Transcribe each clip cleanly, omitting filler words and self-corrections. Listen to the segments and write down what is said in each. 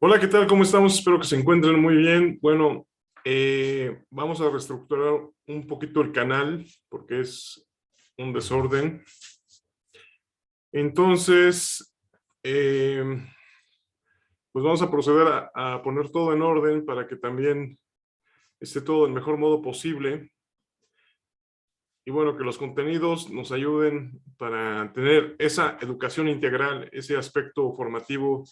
Hola, ¿qué tal? ¿Cómo estamos? Espero que se encuentren muy bien. Bueno, vamos a reestructurar un poquito el canal porque es un desorden. Entonces, eh, pues vamos a proceder a poner todo en orden para que también esté todo del mejor modo posible. Y bueno, que los contenidos nos ayuden para tener esa educación integral, ese aspecto formativo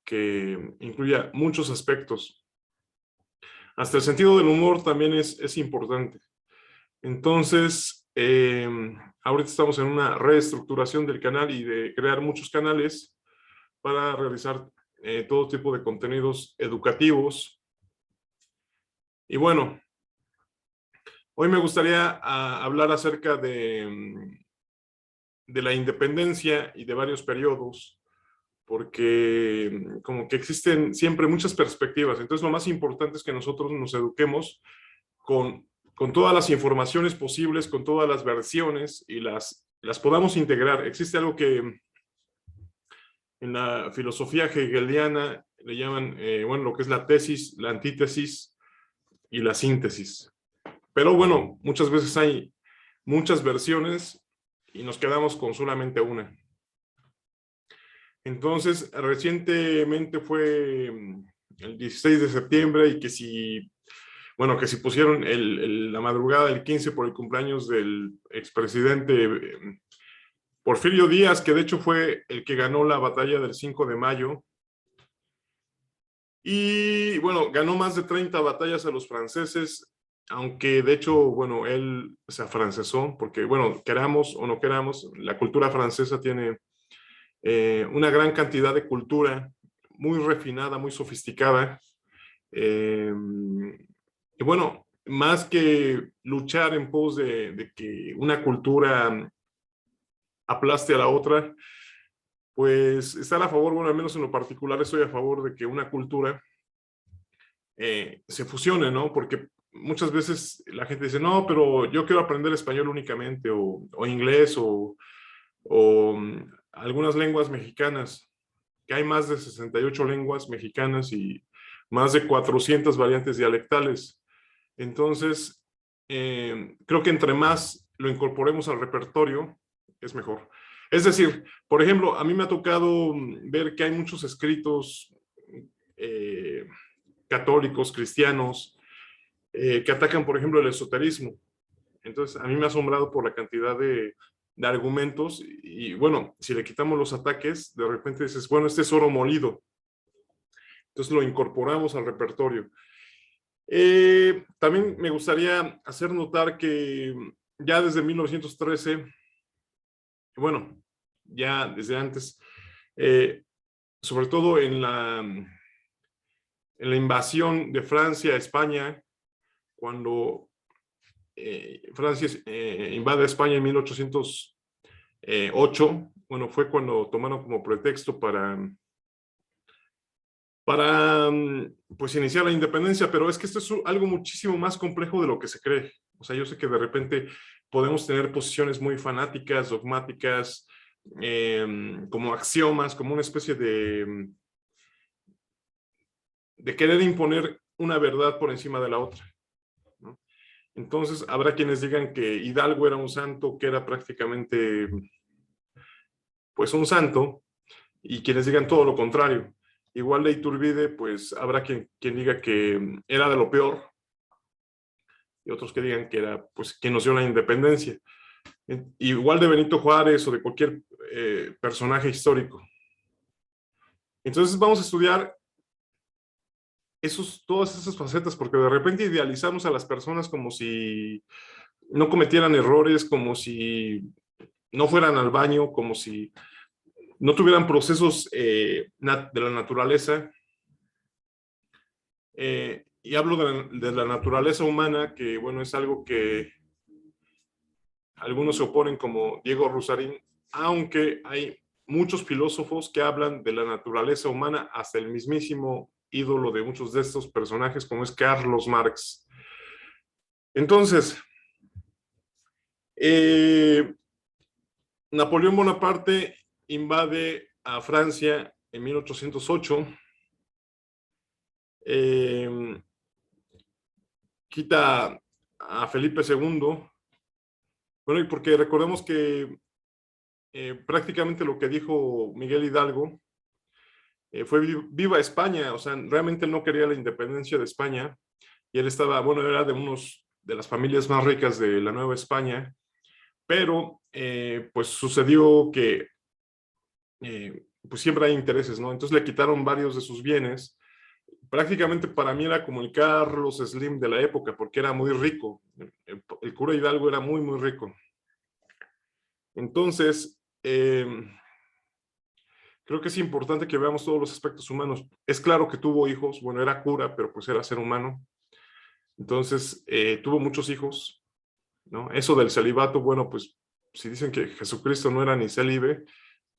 que incluya muchos aspectos. Hasta el sentido del humor también es importante. Entonces, ahorita estamos en una reestructuración del canal y de crear muchos canales para realizar todo tipo de contenidos educativos. Y bueno, hoy me gustaría hablar acerca de la independencia y de varios periodos, porque como que existen siempre muchas perspectivas. Entonces, lo más importante es que nosotros nos eduquemos con todas las informaciones posibles, con todas las versiones y las podamos integrar. Existe algo que en la filosofía hegeliana le llaman, bueno, lo que es la tesis, la antítesis y la síntesis. Pero bueno, muchas veces hay muchas versiones y nos quedamos con solamente una. Entonces, recientemente fue el 16 de septiembre y que si bueno, que si pusieron la madrugada del 15 por el cumpleaños del expresidente Porfirio Díaz, que de hecho fue el que ganó la batalla del 5 de mayo. Y bueno, ganó más de 30 batallas a los franceses, aunque de hecho, bueno, él se afrancesó, porque bueno, queramos o no queramos, la cultura francesa tiene una gran cantidad de cultura muy refinada, muy sofisticada. Y bueno, más que luchar en pos de que una cultura aplaste a la otra, pues estar a favor, bueno, al menos en lo particular estoy a favor de que una cultura se fusione, ¿no? Porque muchas veces la gente dice, no, pero yo quiero aprender español únicamente, o inglés, o algunas lenguas mexicanas, que hay más de 68 lenguas mexicanas y más de 400 variantes dialectales. Entonces, creo que entre más lo incorporemos al repertorio, es mejor. Es decir, por ejemplo, a mí me ha tocado ver que hay muchos escritos eh, católicos, cristianos, que atacan, por ejemplo, el esoterismo. Entonces, a mí me ha asombrado por la cantidad de argumentos y bueno, si le quitamos los ataques, de repente dices, bueno, este es oro molido. Entonces lo incorporamos al repertorio. También me gustaría hacer notar que ya desde 1913, bueno, ya desde antes, eh, sobre todo en la invasión de Francia a España, cuando Francia invade España en 1808, bueno, fue cuando tomaron como pretexto para pues iniciar la independencia, pero es que esto es algo muchísimo más complejo de lo que se cree. O sea, yo sé que de repente podemos tener posiciones muy fanáticas, dogmáticas, como axiomas, como una especie de querer imponer una verdad por encima de la otra, ¿no? Entonces, habrá quienes digan que Hidalgo era un santo, que era prácticamente, pues, un santo, y quienes digan todo lo contrario. Igual de Iturbide, pues, habrá quien diga que era de lo peor, y otros que digan que era, pues, quien nos dio la independencia. Igual de Benito Juárez o de cualquier personaje histórico. Entonces vamos a estudiar todas esas facetas, porque de repente idealizamos a las personas como si no cometieran errores, como si no fueran al baño, como si no tuvieran procesos de la naturaleza. Y hablo de la naturaleza humana, que bueno, es algo que algunos se oponen como Diego Rusarín, aunque hay muchos filósofos que hablan de la naturaleza humana, hasta el mismísimo ídolo de muchos de estos personajes, como es Carlos Marx. Entonces, Napoleón Bonaparte invade a Francia en 1808 eh, quita a Felipe II. Bueno, y porque recordemos que prácticamente lo que dijo Miguel Hidalgo fue viva España, o sea, realmente él no quería la independencia de España, y él estaba, bueno, era de las familias más ricas de la Nueva España, pero pues sucedió que pues siempre hay intereses, ¿no? Entonces le quitaron varios de sus bienes. Prácticamente para mí era como el Carlos Slim de la época, porque era muy rico. El cura Hidalgo era muy, muy rico. Entonces, creo que es importante que veamos todos los aspectos humanos. Es claro que tuvo hijos, bueno, era cura, pero pues era ser humano. Entonces, tuvo muchos hijos, ¿no? Eso del celibato, bueno, pues si dicen que Jesucristo no era ni célibe,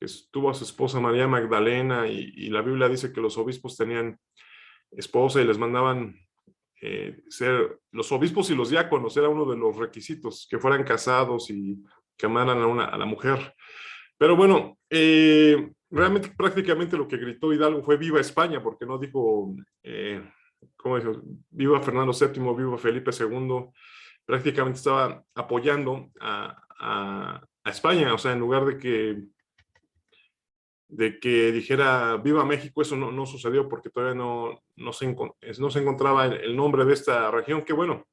que tuvo a su esposa María Magdalena, y la Biblia dice que los obispos tenían esposa y les mandaban ser los obispos y los diáconos, era uno de los requisitos, que fueran casados y que amaran a la mujer. Pero bueno, realmente prácticamente lo que gritó Hidalgo fue viva España, porque no dijo, ¿cómo dijo? Viva Fernando VII, viva Felipe II. Prácticamente estaba apoyando a España, o sea, en lugar de que dijera viva México, eso no sucedió porque todavía no se encontraba el nombre de esta región, que bueno,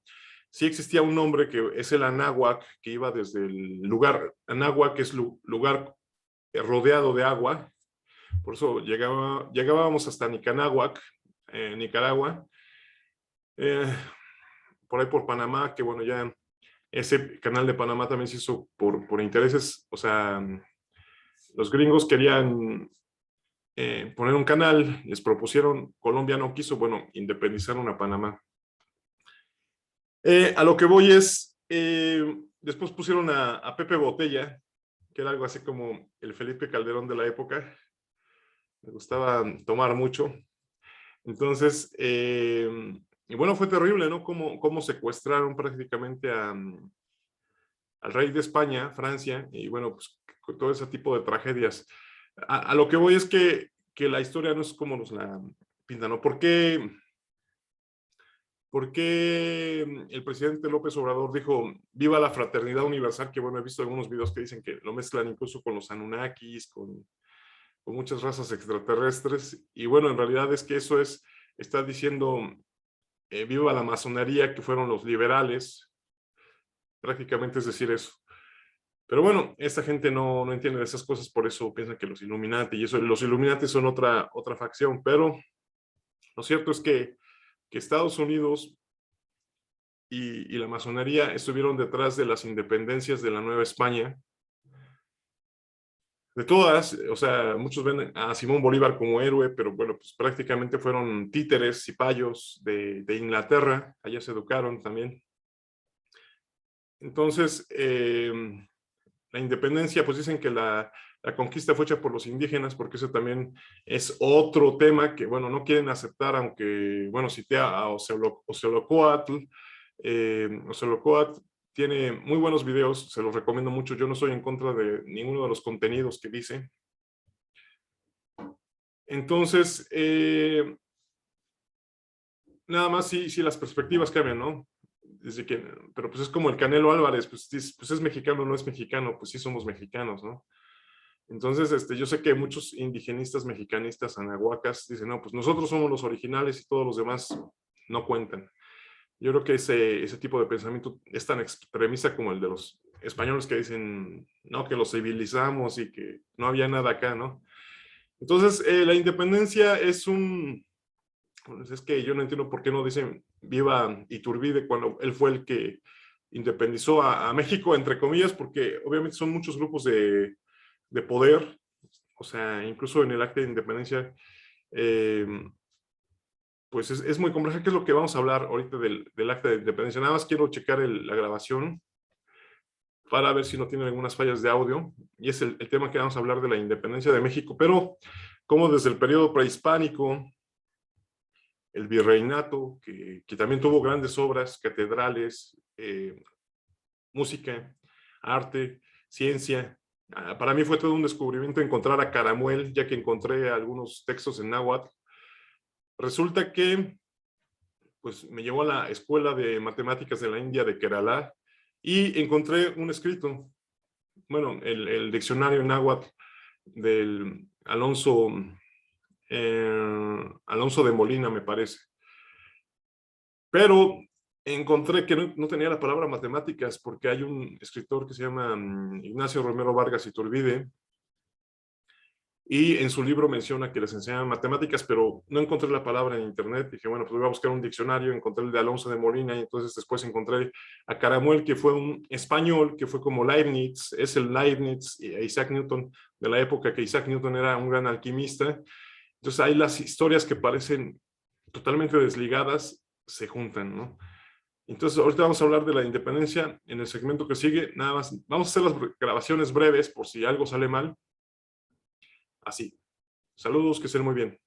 sí existía un nombre que es el Anáhuac, que iba desde el lugar, Anáhuac es lugar rodeado de agua, por eso llegábamos hasta Nicanáhuac, Nicaragua, eh, por ahí por Panamá, que bueno, ya ese canal de Panamá también se hizo por intereses, o sea, los gringos querían poner un canal, les propusieron, Colombia no quiso, bueno, independizaron a Panamá. A lo que voy es, después pusieron a Pepe Botella, que era algo así como el Felipe Calderón de la época, me gustaba tomar mucho. Entonces, y bueno, fue terrible, ¿no? Cómo secuestraron prácticamente al rey de España, Francia, y bueno, pues todo ese tipo de tragedias. A lo que voy es que la historia no es como nos la pintan, ¿no? ¿Por qué el presidente López Obrador dijo viva la fraternidad universal? Que bueno, he visto algunos videos que dicen que lo mezclan incluso con los Anunnakis, con muchas razas extraterrestres, y bueno, en realidad es que eso está diciendo viva la masonería, que fueron los liberales, prácticamente es decir eso. Pero bueno, esta gente no entiende de esas cosas, por eso piensan que los Illuminati, y eso, los Illuminati son otra facción, pero lo cierto es que Estados Unidos y la masonería estuvieron detrás de las independencias de la Nueva España, de todas, o sea, muchos ven a Simón Bolívar como héroe, pero bueno, pues prácticamente fueron títeres y payos de Inglaterra, allá se educaron también. Entonces, la independencia, pues dicen que la conquista fue hecha por los indígenas, porque eso también es otro tema que, bueno, no quieren aceptar, aunque, bueno, cité a Ocelocoatl. Ocelocoatl tiene muy buenos videos, se los recomiendo mucho. Yo no estoy en contra de ninguno de los contenidos que dice. Entonces, nada más si las perspectivas cambian, ¿no? Desde que, pero pues es como el Canelo Álvarez, pues es mexicano, no es mexicano, pues sí somos mexicanos, ¿no? Entonces, yo sé que muchos indigenistas, mexicanistas, anahuacas, dicen, no, pues nosotros somos los originales y todos los demás no cuentan. Yo creo que ese tipo de pensamiento es tan extremista como el de los españoles que dicen, no, que los civilizamos y que no había nada acá, ¿no? Entonces, la independencia pues es que yo no entiendo por qué no dicen viva Iturbide cuando él fue el que independizó a México, entre comillas, porque obviamente son muchos grupos de poder, o sea, incluso en el acta de independencia, eh, pues es muy complejo, que es lo que vamos a hablar ahorita del acta de independencia. Nada más quiero checar la grabación para ver si no tiene algunas fallas de audio, y es el tema que vamos a hablar de la independencia de México, pero como desde el periodo prehispánico, el virreinato, que también tuvo grandes obras, catedrales, música, arte, ciencia. Para mí fue todo un descubrimiento encontrar a Caramuel, ya que encontré algunos textos en náhuatl. Resulta que pues me llevó a la Escuela de Matemáticas de la India de Kerala y encontré un escrito, bueno, el diccionario náhuatl del Alonso de Molina, me parece. Pero encontré que no tenía la palabra matemáticas porque hay un escritor que se llama Ignacio Romero Vargas Iturbide, y en su libro menciona que les enseñan matemáticas, pero no encontré la palabra en internet. Dije, bueno, pues voy a buscar un diccionario, encontré el de Alonso de Molina, y entonces después encontré a Caramuel, que fue un español, que fue como Leibniz, es el Leibniz e Isaac Newton de la época, que Isaac Newton era un gran alquimista. Entonces ahí las historias que parecen totalmente desligadas se juntan, ¿no? Entonces ahorita vamos a hablar de la independencia en el segmento que sigue. Nada más, vamos a hacer las grabaciones breves por si algo sale mal. Así. Saludos, que estén muy bien.